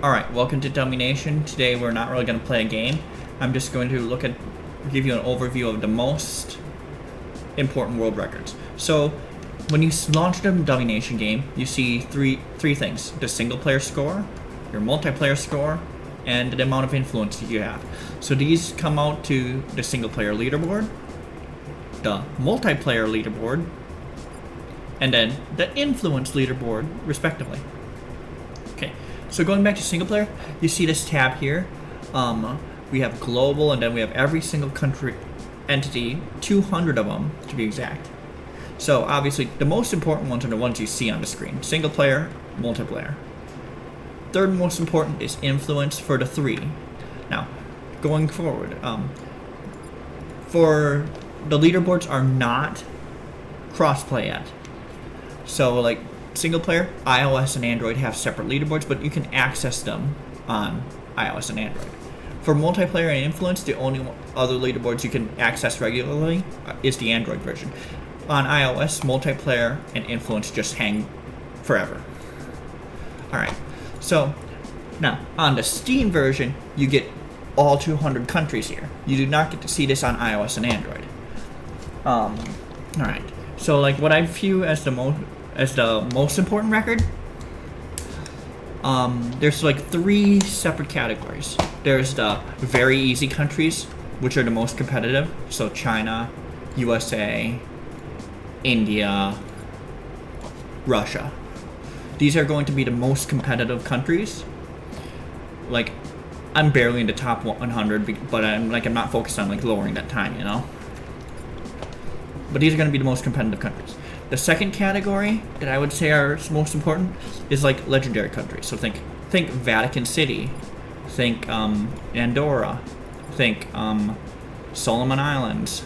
Alright, welcome to Dummynation. Today we're not really going to play a game. I'm just going to give you an overview of the most important world records. So, when you launch the Dummynation game, you see three things. The single player score, your multiplayer score, and the amount of influence that you have. So these come out to the single player leaderboard, the multiplayer leaderboard, and then the influence leaderboard, respectively. Okay, so going back to single player, you see this tab here. We have global, and then we have every single country entity, 200 of them to be exact. So obviously, the most important ones are the ones you see on the screen: single player, multiplayer. Third most important is influence for the three. Now, going forward, for the leaderboards are not crossplay yet. So like single player, iOS and Android have separate leaderboards, but you can access them on iOS and Android. For multiplayer and influence, the only other leaderboards you can access regularly is the Android version. On iOS, multiplayer and influence just hang forever. Alright, so now on the Steam version, you get all 200 countries here. You do not get to see this on iOS and Android. Alright, so like what I view as the most important record, there's like three separate categories. There's the very easy countries, which are the most competitive. So China, USA, India, Russia. These are going to be the most competitive countries. Like, I'm barely in the top 100, but I'm not focused on like lowering that time, you know. But these are going to be the most competitive countries. The second category that I would say are most important is like legendary countries. So think Vatican City, think Andorra, think Solomon Islands.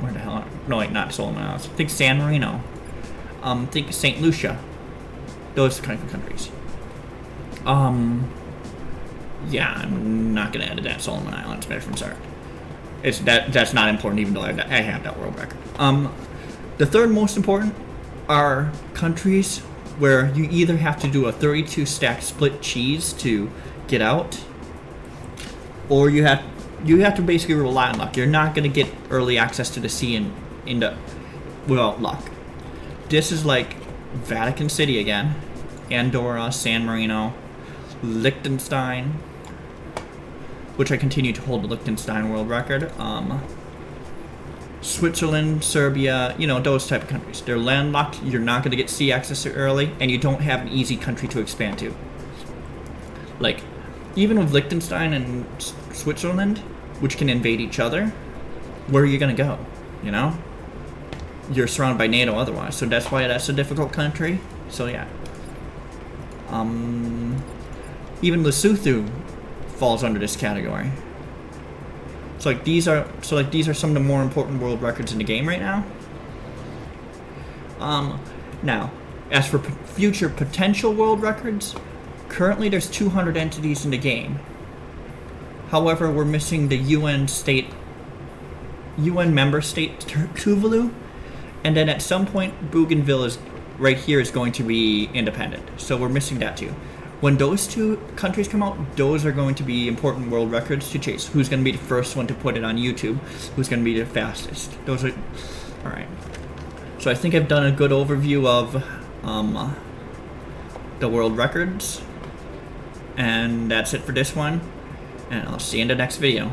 Where the hell? No, wait, not Solomon Islands. Think San Marino. Think Saint Lucia. Those kind of countries. Yeah, I'm not gonna edit that Solomon Islands, but I'm sorry. That's not important, even though I have that world record. The third most important are countries where you either have to do a 32 stack split cheese to get out, or you have to basically rely on luck. You're not gonna get early access to the sea without luck. This is like Vatican City again, Andorra, San Marino, Liechtenstein, which I continue to hold the Liechtenstein world record. Switzerland, Serbia, those type of countries. They're landlocked. You're not going to get sea access early, and you don't have an easy country to expand to. Like, even with Liechtenstein and Switzerland, which can invade each other, where are you going to go? You're surrounded by NATO otherwise, so that's why that's a difficult country. So yeah. Even Lesotho falls under this category. So these are some of the more important world records in the game right now. Now, as for future potential world records, currently there's 200 entities in the game. However, we're missing the UN member state Tuvalu, and then at some point Bougainville is going to be independent. So we're missing that too. When those two countries come out, those are going to be important world records to chase. Who's going to be the first one to put it on YouTube? Who's going to be the fastest? Those are... Alright. So I think I've done a good overview of the world records. And that's it for this one. And I'll see you in the next video.